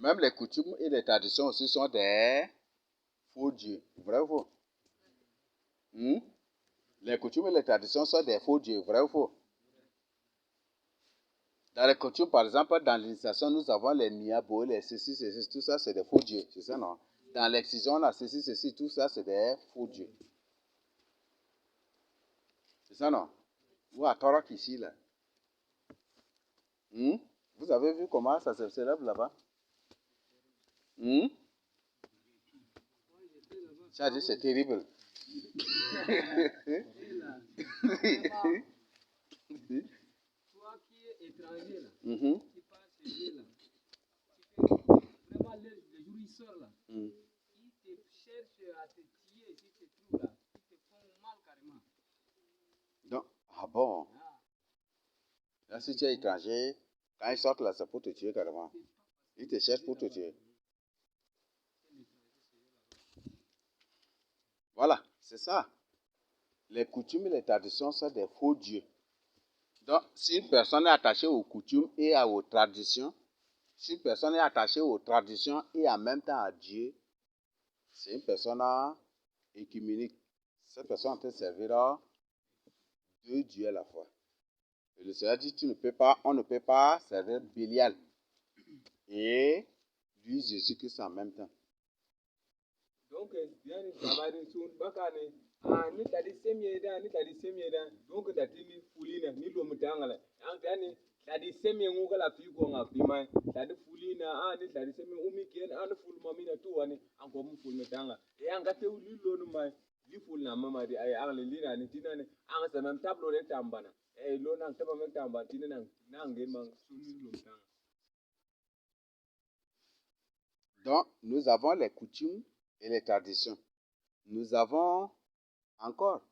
Même les coutumes et les traditions aussi sont des faux dieux. Vrai ou faux? Les coutumes et les traditions sont des faux dieux. Vrai ou faux? Dans les coutumes, par exemple, dans l'initiation, nous avons les niabo, les ceci, tout ça, c'est des faux dieux. C'est ça, non? Dans l'excision, là, ceci, tout ça, c'est des faux dieux. C'est ça, non? Ou à Torok ici, là. Vous avez vu comment ça se célèbre là-bas? Ça dit, c'est terrible. Toi qui es étranger, là, Mhm. qui passe chez eux, là, vraiment, les jouisseurs, là, ils te cherchent à te tuer si tu te trouves là. Ils te font mal carrément. Donc, ah bon? Là, si tu es étranger, quand ils sortent là, c'est pour te tuer carrément. Ils te cherchent pour te tuer. Voilà, c'est ça. Les coutumes et les traditions sont des faux dieux. Donc, si une personne est attachée aux coutumes et aux traditions, si une personne est attachée aux traditions et en même temps à Dieu, c'est une personne écuménique. Cette personne te servira deux dieux à la fois. Et le Seigneur dit, on ne peut pas servir Bélial et lui Jésus-Christ en même temps. Donc, bien, Samari, soon, Bakane, ni tadi semieda, ni tadi semieda, donc, tadi ni fulina, ni lomutangala, yani, tadi semi nguga la figo nga fima, tadi fulina, ni tadi semi umikien, fulmamina tu wani, anko mu fulmetanga, angate uli lonu mai, li fulna mama di ay ang lina ni tinane, ang sa même tableau de tambana, lona ang taba même tamba tinane, nange mang suni lomutanga. Donc, nous avons les coutumes et les traditions. Nous avons encore,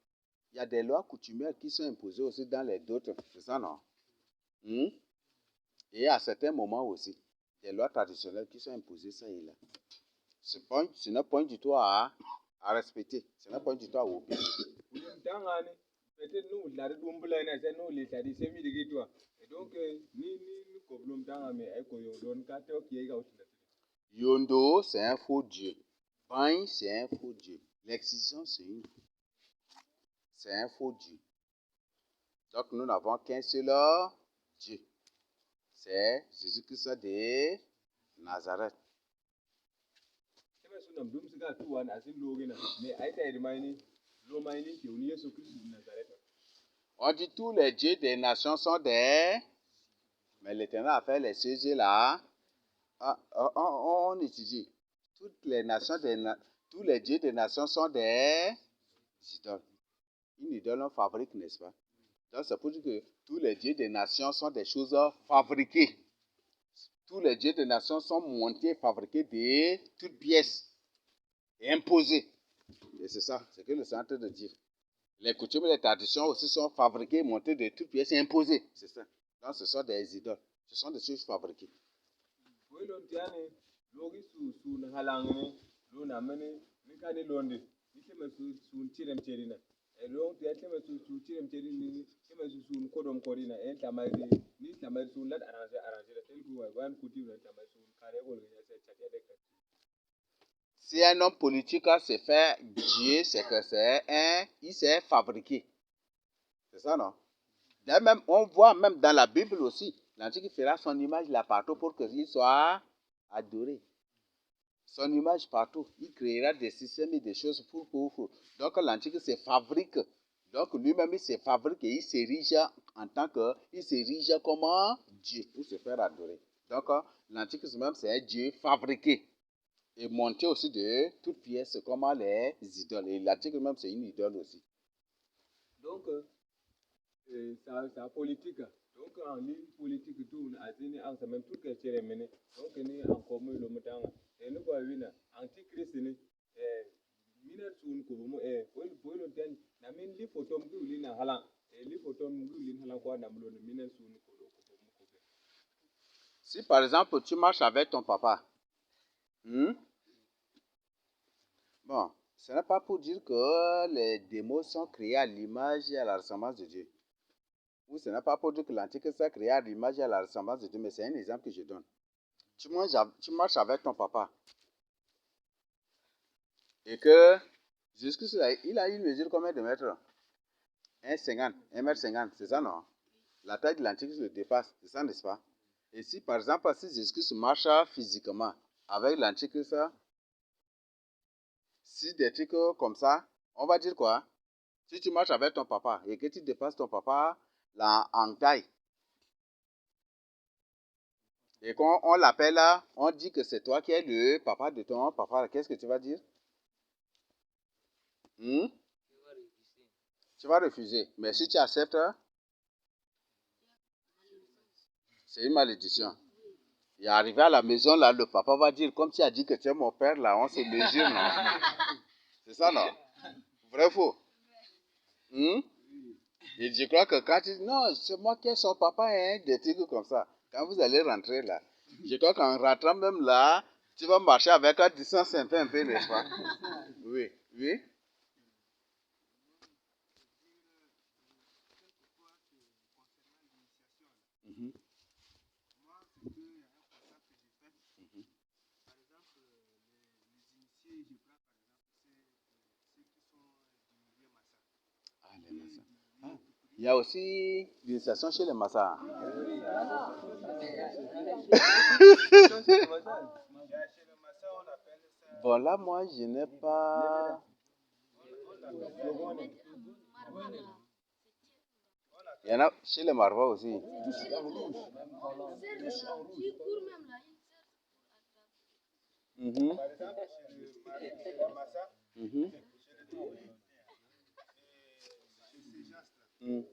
il y a des lois coutumières qui sont imposées aussi dans les d'autres, c'est ça, non? Et à certains moments aussi, des lois traditionnelles qui sont imposées, ça et là. Ce n'est pas du tout à respecter, ce n'est pas du tout à obéir. Peut-être nous, la doumbla, c'est nous, les tadi semi de guitois. Et donc, ni koblum tanga me eko yo don kato qui est aussi. Yondo, c'est un faux dieu. Bain, c'est un faux dieu. L'excision, c'est un faux dieu. Donc, nous n'avons qu'un seul Dieu. C'est Jésus-Christ de Nazareth. On dit tous les dieux des nations sont des... Mais l'Éternel a fait les cieux là. On étudie. Tous les dieux des nations sont des idoles. Une idole, on fabrique, n'est-ce pas? Donc, c'est pour dire que tous les dieux des nations sont des choses fabriquées. Tous les dieux des nations sont montés, fabriqués de toutes pièces et imposés. Et c'est ça, c'est ce que le Seigneur est en train de dire. Les coutumes et les traditions aussi sont fabriquées, montées de toutes pièces et imposées. C'est ça. Donc, ce sont des idoles. Ce sont des choses fabriquées. Si un homme politique se fait Dieu, c'est que il s'est fabriqué. C'est ça, non? Même, on voit même dans la Bible aussi, l'Antique fera son image là partout pour qu'il soit adoré. Son image partout. Il créera des systèmes et des choses pour. Donc l'Antique se fabrique. Donc lui-même, il se fabrique et il s'érige en tant que. Il s'érige comme un Dieu pour se faire adorer. Donc l'Antique même, c'est un Dieu fabriqué. Et monté aussi de toutes pièces comme les idoles. Et l'Antique même, c'est une idole aussi. Donc, sa politique. Donc, en ligne politique, tout, en même tout que c'est mené. Donc, ni en commun le motanga. Et nous, quoi, oui, antichrist, ni, mineur sur une courbe, pour le temps, n'a même les photos que vous n'avez pas. Et les photos que vous n'avez pas, quoi, n'a même mineur sur une courbe. Si par exemple, tu marches avec ton papa, bon, ce n'est pas pour dire que les démons sont créés à l'image et à la ressemblance de Dieu. Ou ce n'est pas pour dire que l'Antique s'est créé à l'image et à la ressemblance de Dieu, mais c'est un exemple que je donne. tu marches avec ton papa et que Jésus-Christ, il a une mesure combien de mètres? 1,50, 1,50 m, c'est ça, non? La taille de l'Antichrist le dépasse, c'est ça, n'est-ce pas? Et si, par exemple, si Jésus-Christ marche physiquement avec l'Antichrist, si des trucs comme ça, on va dire quoi? Si tu marches avec ton papa et que tu dépasses ton papa là, en taille, et quand on l'appelle là, on dit que c'est toi qui es le papa de ton papa, qu'est-ce que tu vas dire? Tu vas refuser. Mais si tu acceptes, c'est une malédiction. Et arrivé à la maison, là, le papa va dire, comme tu as dit que tu es mon père, là, on se mesure, non? C'est ça, non? Vrai ou faux? Et je crois que quand tu dis, non, c'est moi qui est son papa, hein, des trucs comme ça. Quand vous allez rentrer là, je crois qu'en rentrant même là, tu vas marcher avec un distance un peu, n'est-ce pas? Oui, oui. Mhm. Ah, les massas. Ah, il y a aussi l'initiation chez les massas. Bon, là, moi, je n'ai pas. Il y en a chez les Marva aussi. Mhm. Mhm. Mhm.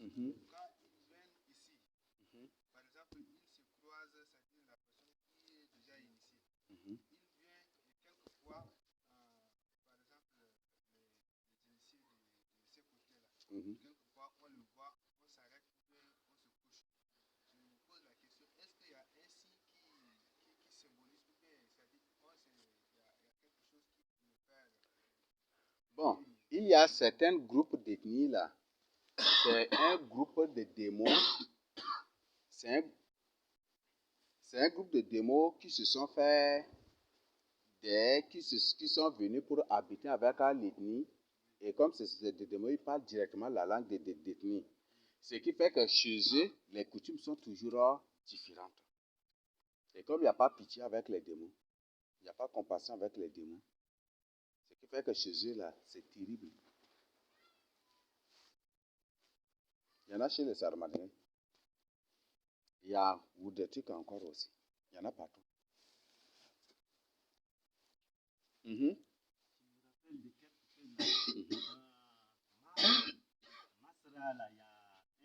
Mhm. Mhm. Mhm. Bon, il y a certains groupes d'ethnies là. C'est un groupe de démons. C'est un, c'est un groupe de démons qui se sont fait qui sont venus pour habiter avec l'ethnie. Et comme c'est des démons, ils parlent directement la langue de l'ethnie. Ce qui fait que chez eux, les coutumes sont toujours différentes. Et comme il n'y a pas pitié avec les démons, il n'y a pas compassion avec les démons, ce qui fait que chez eux, là, c'est terrible. Il y en a chez les Sarmaniens. Il y a ou des trucs encore aussi. Il y en a partout. Mhm. Masra, là, il y a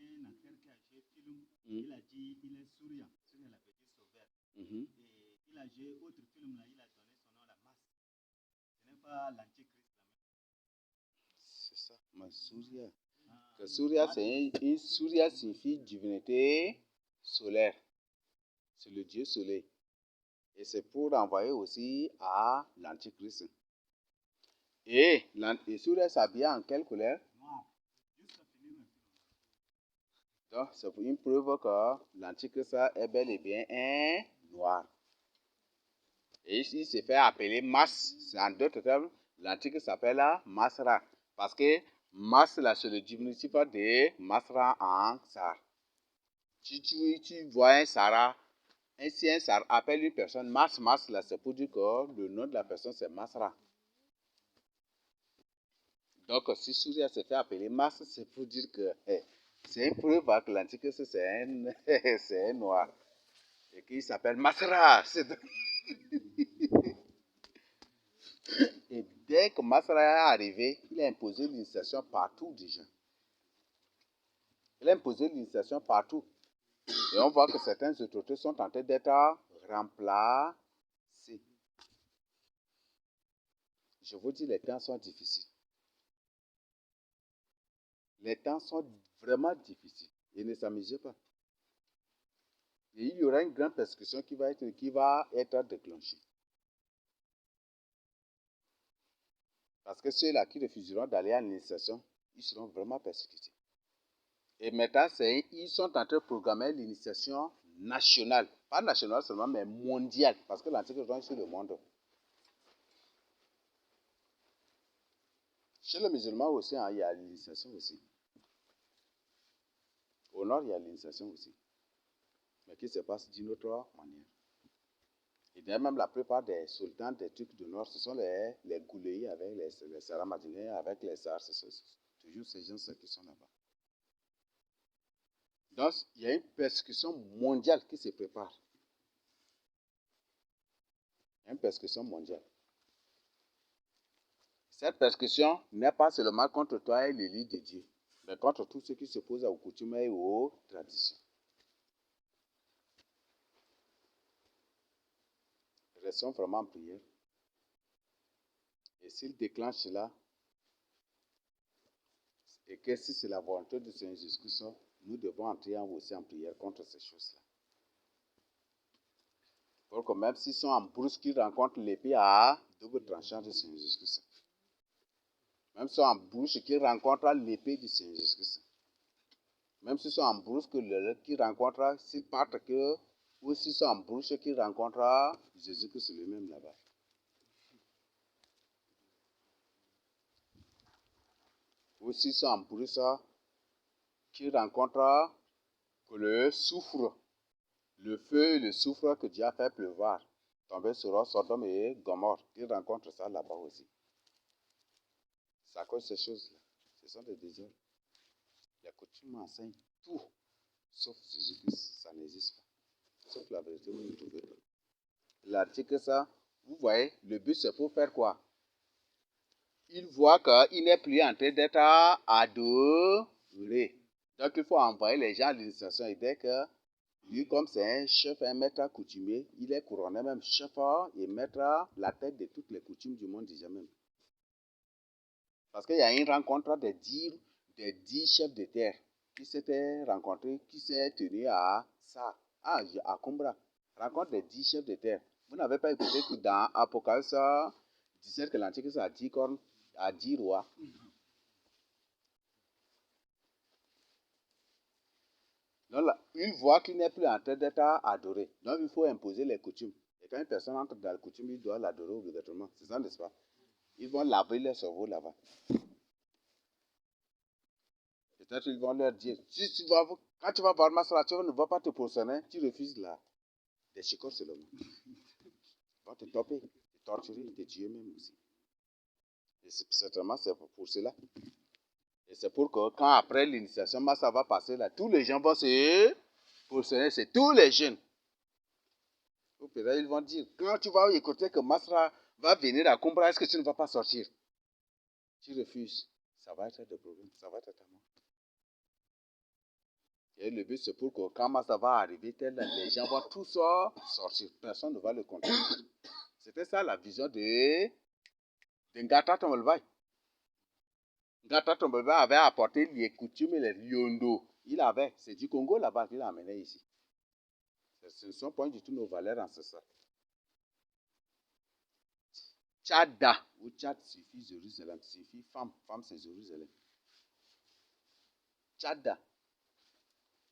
un acteur qui a joué film. Il a dit il est souriant, ce n'est la petite sauveur. Mhm. Et il a joué autre film là, il a donné son nom à la masse. Ce n'est pas l'antéchrist là même. C'est ça, Masuria. Que Surya, Surya signifie divinité solaire. C'est le dieu soleil. Et c'est pour envoyer aussi à l'antichrist. Et Surya s'habille en quelle couleur? Noir. Juste à finir le film. Donc, c'est pour une preuve que l'antichrist est bel et bien un noir. Et ici, il se fait appeler Mas. En d'autres termes, l'antichrist s'appelle Masra. Parce que Mas, là, c'est le diminutif de Masra en Sar. Si tu vois un Sarah, si un Sarah appelle une personne Mas, là, c'est pour dire que le nom de la personne, c'est Masra. Donc, si Surya se fait appeler Mas, c'est pour dire que c'est une preuve que l'antichrist, c'est un noir. Et qu'il s'appelle Masra. Et dès que Masra est arrivé, il a imposé l'initiation partout déjà. Il a imposé l'initiation partout. Et on voit que certaines autorités sont en train d'être remplacées. Je vous dis, les temps sont difficiles. Les temps sont vraiment difficiles. Et ne s'amusez pas. Et il y aura une grande persécution qui va être déclenchée. Parce que ceux-là qui refuseront d'aller à l'initiation, ils seront vraiment persécutés. Et maintenant, ils sont en train de programmer l'initiation nationale. Pas nationale seulement, mais mondiale. Parce que l'Antique est sur le monde. Chez les musulmans aussi, hein, il y a l'initiation aussi. Au nord, il y a l'initiation aussi. Mais qui se passe d'une autre manière. Et bien même la plupart des sultans des trucs du nord, ce sont les Gouléis avec les Saramadinais, avec les Sars. C'est toujours ces gens qui sont là-bas. Donc, il y a une persécution mondiale qui se prépare. Il y a une persécution mondiale. Cette persécution n'est pas seulement contre toi et l'élite de Dieu, mais contre tous ceux qui s'opposent aux coutumes et aux traditions. Restons vraiment en prière. Et s'il déclenche cela, et que si c'est la volonté de Seigneur Jésus-Christ, nous devons entrer aussi en prière contre ces choses-là. Pour que même s'ils sont en brousse, qu'ils rencontrent l'épée à double tranchant de Seigneur Jésus-Christ. Même s'ils sont en brousse, qu'ils rencontrent l'épée du Seigneur Jésus-Christ. Même s'ils sont en brousse, qu'ils rencontrent, s'ils partent que, ou s'ils sont en brousse, qu'ils rencontrent Jésus-Christ lui-même là-bas. Ou s'ils sont en brousse, qu'ils rencontrent que le soufre, le feu et le soufre que Dieu a fait pleuvoir, tomber sur Sodome et Gomorrhe, qu'ils rencontrent ça là-bas aussi. C'est à cause de ces choses-là. Ce sont des désordres. Les coutumes enseignent tout, sauf Jésus-Christ, ça n'existe pas. Sauf la vérité, vous ne trouvez pas. L'article, ça, vous voyez, le but c'est pour faire quoi? Il voit qu'il n'est plus en train d'être adoré. Donc il faut envoyer les gens à l'initiation. Et dès que lui, comme c'est un chef, un maître coutumier, il est couronné même chef et maître la tête de toutes les coutumes du monde déjà même. Parce qu'il y a une rencontre des 10 chefs de terre qui s'étaient rencontrés, qui s'est tenu à Kumbra. Rencontre des 10 chefs de terre. Vous n'avez pas écouté que dans Apocalypse 17 que l'Antichrist a 10 cornes, a 10 rois. Donc là, il voit qu'il n'est plus en train d'être adoré. Donc il faut imposer les coutumes. Et quand une personne entre dans la coutume, il doit l'adorer obligatoirement. C'est ça, n'est-ce pas? Ils vont laver leur cerveau là-bas. Peut-être ils vont leur dire, quand tu vas voir Masra, tu ne vas pas te prosterner, tu refuses là. Des chicots seulement. Ils vont te toper, te torturer, te tuer même aussi. Et certainement c'est pour cela. Et c'est pour que quand après l'initiation, Masra va passer là, tous les gens vont se prosterner, c'est tous les jeunes. Ou peut-être ils vont dire, quand tu vas écouter que Masra va venir à Kumbra, est-ce que tu ne vas pas sortir? Tu refuses, ça va être des problèmes, ça va être ta mort. Et le but, c'est pour que quand ça va arriver, les gens vont tous sortir. Personne ne va le contrôler. C'était ça la vision de Ngata Tombolbaï. Ngata Tombolbaï avait apporté les coutumes et les liondo. C'est du Congo là-bas qu'il a amené ici. Ce ne sont pas du tout nos valeurs ancestrales. Tchada, ou Tchad suffit Jérusalem, suffit femme, femme c'est Jérusalem. Tchada.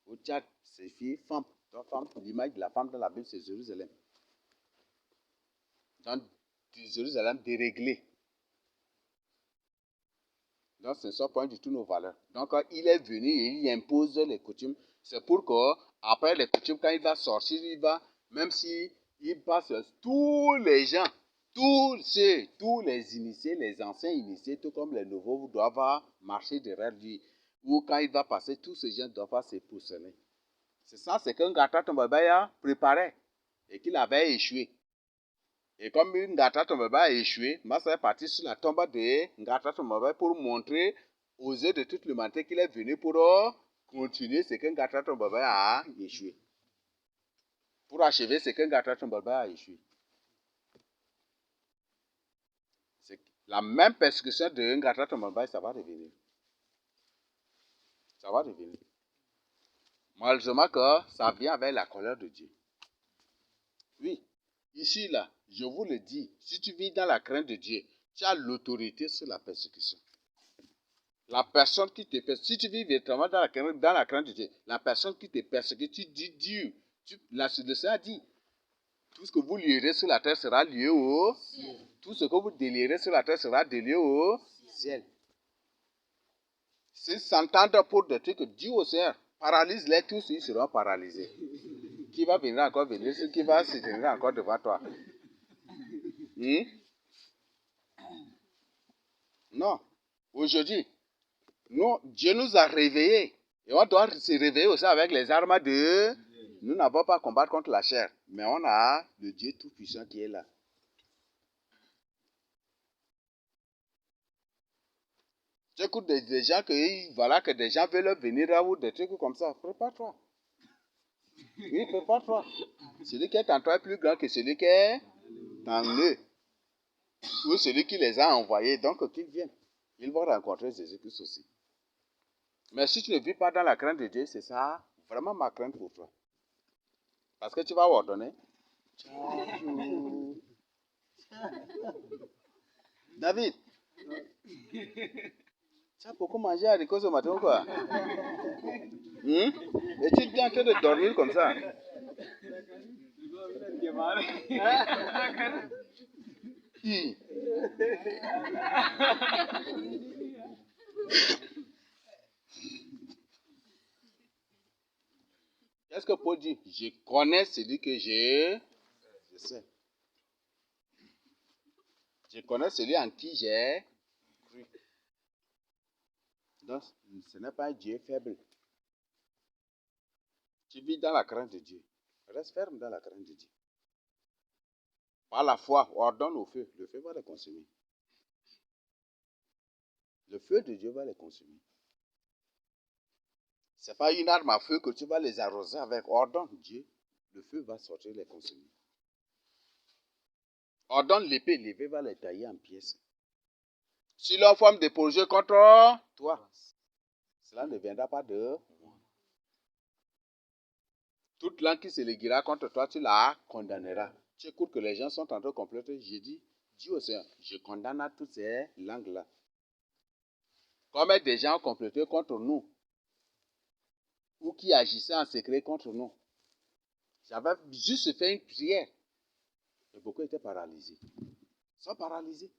Au Tchad, c'est fille, femme. Donc, femme, l'image de la femme dans la Bible, c'est Jérusalem. Donc, Jérusalem déréglé. Donc, ce ne sont pas du tout nos valeurs. Donc, quand il est venu et il impose les coutumes, c'est pour qu'après les coutumes, quand il va sortir, il va, même si il passe tous les gens, tous les initiés, les anciens initiés, tout comme les nouveaux, doivent marcher derrière lui. Ou quand il va passer, tous ces gens doivent se positionner. C'est ça, c'est qu'un Ngata Tombolbaï a préparé et qu'il avait échoué. Et comme Ngata Tombolbaï a échoué, Massa est parti sur la tombe de Ngata Tombolbaï pour montrer aux yeux de toute l'humanité qu'il est venu pour continuer ce que Ngata Tombolbaï a échoué. Pour achever ce que Ngata Tombolbaï a échoué. C'est la même persécution de Ngata Tombolbaï, ça va revenir. Ça va revenir. Malheureusement que ça vient avec la colère de Dieu. Oui, ici, là, je vous le dis, si tu vis dans la crainte de Dieu, Tu as l'autorité sur la persécution. La personne qui te persécute, si tu vis véritablement dans la crainte de Dieu, la personne qui te persécute, tu dis Dieu. Le Seigneur dit, tout ce que vous lierez sur la terre sera lié au ciel. Tout ce que vous délierez sur la terre sera délié au ciel. S'ils s'entendent pour des trucs, dis au Seigneur, paralyse-les tous, ils seront paralysés. Qui va venir encore venir, qui va se tenir encore devant toi? Non. Aujourd'hui, Dieu nous a réveillés. Et on doit se réveiller aussi avec les armes de... Nous n'avons pas à combattre contre la chair, mais on a le Dieu Tout-Puissant qui est là. Tu écoutes des gens que des gens veulent venir là ou des trucs comme ça. Prépare-toi. Oui, prépare-toi. Celui qui est en toi est plus grand que celui qui est en eux. Ou celui qui les a envoyés. Donc, qu'ils viennent. Ils vont rencontrer Jésus-Christ aussi. Mais si tu ne vis pas dans la crainte de Dieu, c'est ça vraiment ma crainte pour toi. Parce que tu vas ordonner. Ciao. David, tu as beaucoup mangé haricots ce matin ou quoi? Et tu es en train de dormir comme ça. Qu'est-ce que Paul dit? Je connais celui que je sais. Je connais celui en qui j'ai cru. Donc, ce n'est pas un Dieu faible. Tu vis dans la crainte de Dieu. Reste ferme dans la crainte de Dieu. Par la foi, ordonne au feu. Le feu va les consumer. Le feu de Dieu va les consumer. Ce n'est pas une arme à feu que tu vas les arroser avec. Ordonne Dieu. Le feu va sortir les consumer. Ordonne l'épée. L'épée va les tailler en pièces. Si leur forme des projets contre toi, cela ne viendra pas de moi. Toute langue qui se lèguera contre toi, tu la condamneras. Tu écoutes que les gens sont en train de comploter. J'ai dit, dis au Seigneur, je condamne à toutes ces langues-là. Comme des gens ont comploté contre nous, ou qui agissaient en secret contre nous. J'avais juste fait une prière. Et beaucoup étaient paralysés. Ils sont paralysés.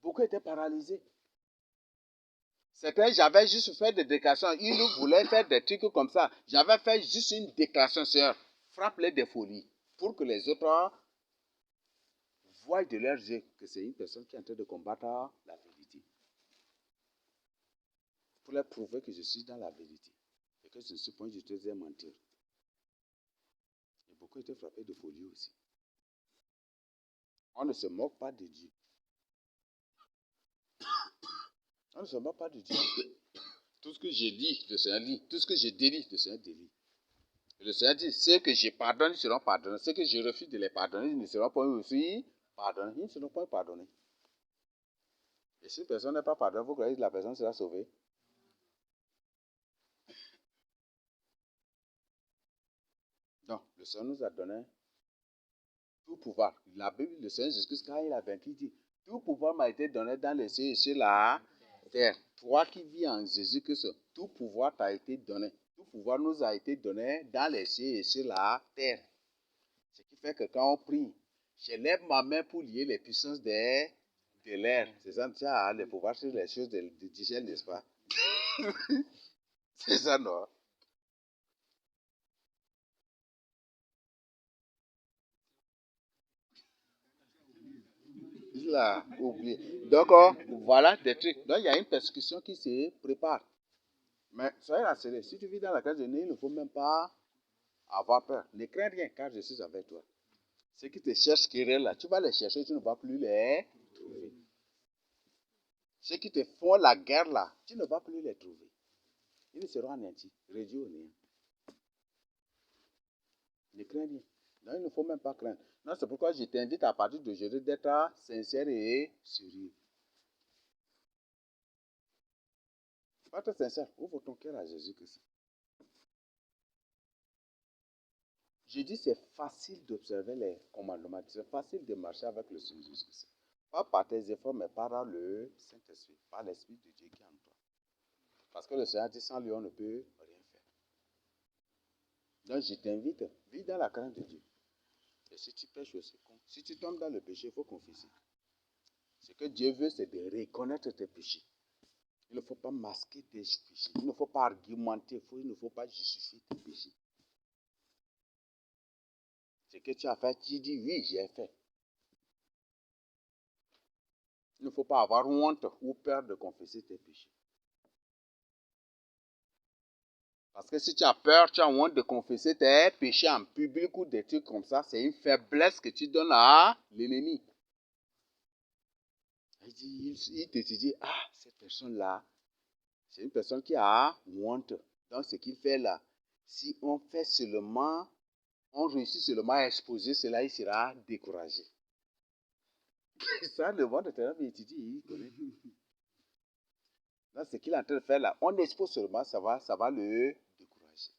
Beaucoup étaient paralysés. Certains, j'avais juste fait des déclarations. Ils nous voulaient faire des trucs comme ça. J'avais fait juste une déclaration, Seigneur. Frappe-les des folies. Pour que les autres voient de leurs yeux que c'est une personne qui est en train de combattre la vérité. Pour leur prouver que je suis dans la vérité. Et que je ne suis pas du tout un menteur. Et beaucoup étaient frappés de folie aussi. On ne se moque pas de Dieu. On ne se moque pas de Dieu. Tout ce que je lis, le Seigneur lit. Tout ce que je délie, le Seigneur délie. Et le Seigneur dit, ceux que je pardonne, ils seront pardonnés. Ceux que je refuse de les pardonner, ils ne seront pas aussi pardonnés. Ils ne seront pas pardonnés. Et si une personne n'est pas pardonnée, vous croyez que la personne sera sauvée? Non, le Seigneur nous a donné tout pouvoir. La Bible, le Seigneur Jésus-Christ, quand il a vaincu, dit, tout pouvoir m'a été donné dans les cieux et sur la terre. Toi qui vis en Jésus-Christ, tout pouvoir t'a été donné. Tout pouvoir nous a été donné dans les cieux et sur la terre. Ce qui fait que quand on prie, je lève ma main pour lier les puissances de l'air. C'est ça, tu as le pouvoir sur les choses du ciel, n'est-ce pas? C'est ça, non? Il a oublié. Donc, voilà des trucs. Donc, il y a une persécution qui se prépare. Mais soyez rassurés, si tu vis dans la crainte de Dieu, il ne faut même pas avoir peur. Ne crains rien, car je suis avec toi. Ceux qui te cherchent querelle là, tu vas les chercher, tu ne vas plus les trouver. Ceux qui te font la guerre là, tu ne vas plus les trouver. Ils seront anéantis, réduits au néant. Ne crains rien. Non, il ne faut même pas craindre. Non, c'est pourquoi je t'invite à partir d'aujourd'hui d'être sincère et sérieux. Pas être sincère, ouvre ton cœur à Jésus-Christ. Je dis c'est facile d'observer les commandements. C'est facile de marcher avec le Seigneur Jésus-Christ. Pas par tes efforts, mais par le Saint-Esprit, par l'Esprit de Dieu qui est en toi. Parce que le Seigneur dit sans lui, on ne peut rien faire. Donc je t'invite, vis dans la crainte de Dieu. Et si tu pêches aussi, si tu tombes dans le péché, il faut confesser. Ce que Dieu veut, c'est de reconnaître tes péchés. Il ne faut pas masquer tes péchés. Il ne faut pas argumenter. Il ne faut pas justifier tes péchés. Ce que tu as fait, tu dis oui, j'ai fait. Il ne faut pas avoir honte ou peur de confesser tes péchés. Parce que si tu as peur, tu as honte de confesser tes péchés en public ou des trucs comme ça, c'est une faiblesse que tu donnes à l'ennemi. Il te dit, ah, cette personne-là, c'est une personne qui a honte. Donc, ce qu'il fait là, si on fait seulement, on réussit seulement à exposer cela, il sera découragé. Ça, le monde de terrain, il te dit, il connaît. Donc, ce qu'il est en train de faire là, on expose seulement, ça va le décourager.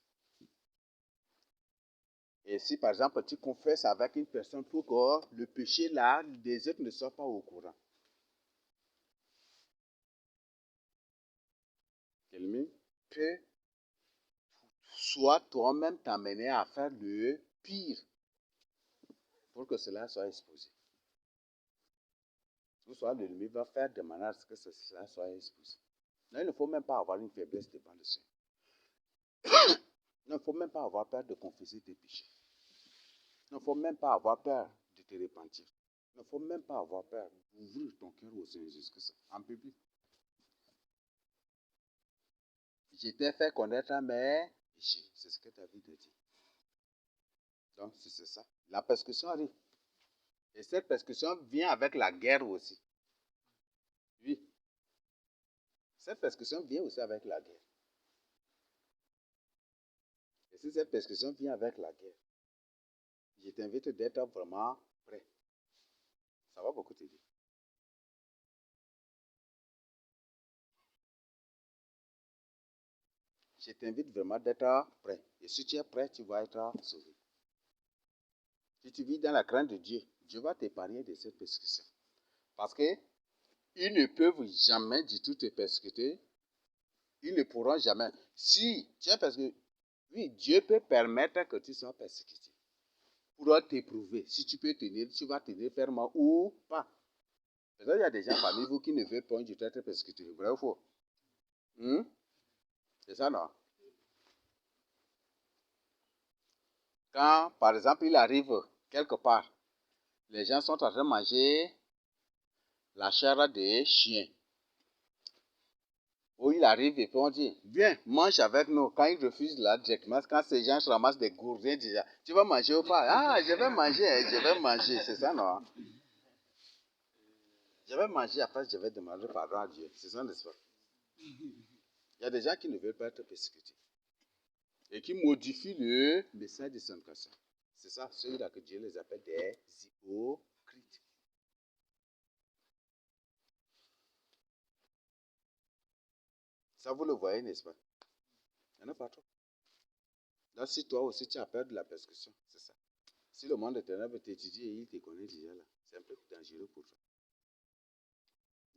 Et si, par exemple, tu confesses avec une personne pour que le péché là, les autres ne soient pas au courant. L'ennemi peut soit toi-même t'amener à faire le pire pour que cela soit exposé. Ou soit l'ennemi va faire de manière à ce que cela soit exposé. Non, il ne faut même pas avoir une faiblesse devant le Seigneur. Il ne faut même pas avoir peur de confesser tes péchés. Il ne faut même pas avoir peur de te repentir. Il ne faut même pas avoir peur d'ouvrir ton cœur au Seigneur Jésus-Christ en public. Je t'ai fait connaître mes péchés. C'est ce que ta vie te dit. Donc, c'est ça. La persécution arrive. Et cette persécution vient avec la guerre aussi. Oui. Cette persécution vient aussi avec la guerre. Et si cette persécution vient avec la guerre, je t'invite d'être vraiment prêt. Ça va beaucoup t'aider. Je t'invite vraiment d'être prêt. Et si tu es prêt, tu vas être sauvé. Si tu vis dans la crainte de Dieu, Dieu va t'épargner de cette persécution. Parce qu'ils ne peuvent jamais du tout te persécuter. Ils ne pourront jamais. Si tu es persécuté, oui, Dieu peut permettre que tu sois persécuté. Pour t'éprouver. Si tu peux tenir, tu vas tenir fermement ou pas. Peut-être qu'il y a des gens parmi vous qui ne veulent pas du tout être persécutés. Vrai ou faux? C'est ça, non? Quand, par exemple, il arrive quelque part, les gens sont en train de manger la chair des chiens. Ou il arrive et puis on dit, viens, mange avec nous. Quand ils refusent là directement, quand ces gens se ramassent des gourdins déjà, tu vas manger ou pas? Ah, je vais manger, c'est ça, non? Je vais manger, après je vais demander pardon à Dieu. C'est ça, n'est-ce pas? Il y a des gens qui ne veulent pas être persécutés. Et qui modifient le message de sanctification. C'est ça, ceux-là que Dieu les appelle des hypocrites. Ça, vous le voyez, n'est-ce pas? Il n'y en a pas trop. Donc, si toi aussi tu as peur de la persécution, c'est ça. Si le monde éternel veut t'étudier et il te connaît déjà là, c'est un peu dangereux pour toi.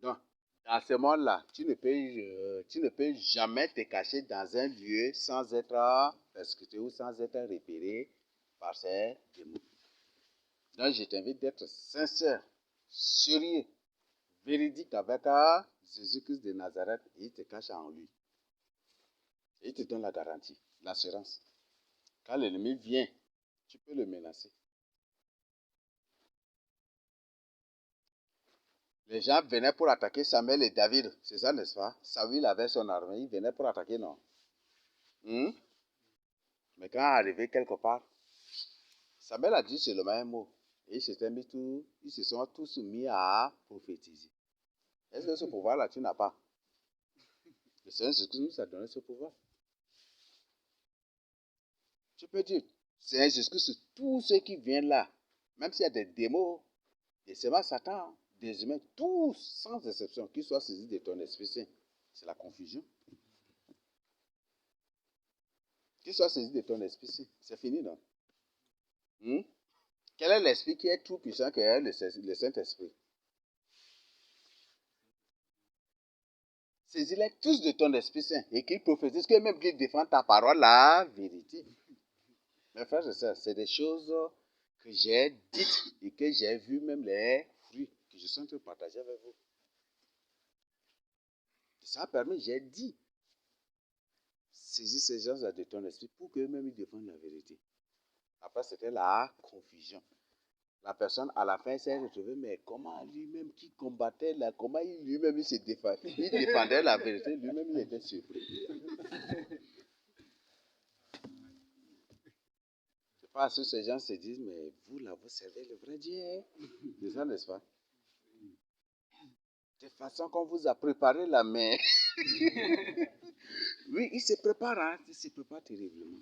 Donc, dans ce monde-là, tu ne peux jamais te cacher dans un lieu sans être persécuté ou sans être repéré par ces démons. Donc, je t'invite d'être sincère, sérieux, véridique avec Jésus-Christ de Nazareth et il te cache en lui. Et il te donne la garantie, l'assurance. Quand l'ennemi vient, tu peux le menacer. Les gens venaient pour attaquer Samuel et David, c'est ça, n'est-ce pas? Saül avait son armée, il venait pour attaquer, non? Mais quand arrivé quelque part, Samuel a dit seulement un mot. Et ils se sont tous mis à prophétiser. Est-ce que ce pouvoir-là, tu n'as pas? Le Seigneur Jésus nous a donné ce pouvoir. Tu peux dire, Seigneur Jésus, tous ceux qui viennent là, même s'il y a des démons, des séments Satan, des humains, tous, sans exception, qu'ils soient saisis de ton Esprit Saint, c'est la confusion. Qu'ils soient saisis de ton Esprit Saint, c'est fini, non? Quel est l'esprit qui est tout puissant, qui est le Saint-Esprit? Saisis-les tous de ton Esprit Saint et qu'ils prophétisent, que même qu'ils défendent ta parole, la vérité. Mes frères et sœurs, c'est des choses que j'ai dites et que j'ai vu même les fruits que je suis en train de partager avec vous. Ça a permis, j'ai dit, saisis ces gens-là de ton esprit pour qu'eux-mêmes ils défendent la vérité. Après, c'était la confusion. La personne, à la fin, s'est retrouvée, mais comment lui-même qui combattait là, comment lui-même il se défendait, il défendait la vérité, lui-même il était surpris. C'est parce que ces gens se disent, mais vous là, vous servez le vrai Dieu. C'est ça, n'est-ce pas? De façon qu'on vous a préparé la main. Oui, il se prépare, hein, il se prépare terriblement.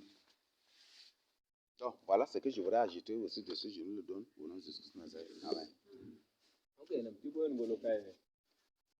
Donc, voilà ce que je voudrais ajouter aussi de ce, je vous le donne au nom de Jésus Nazareth. Amen. Okay, na mtibu ngolo kae.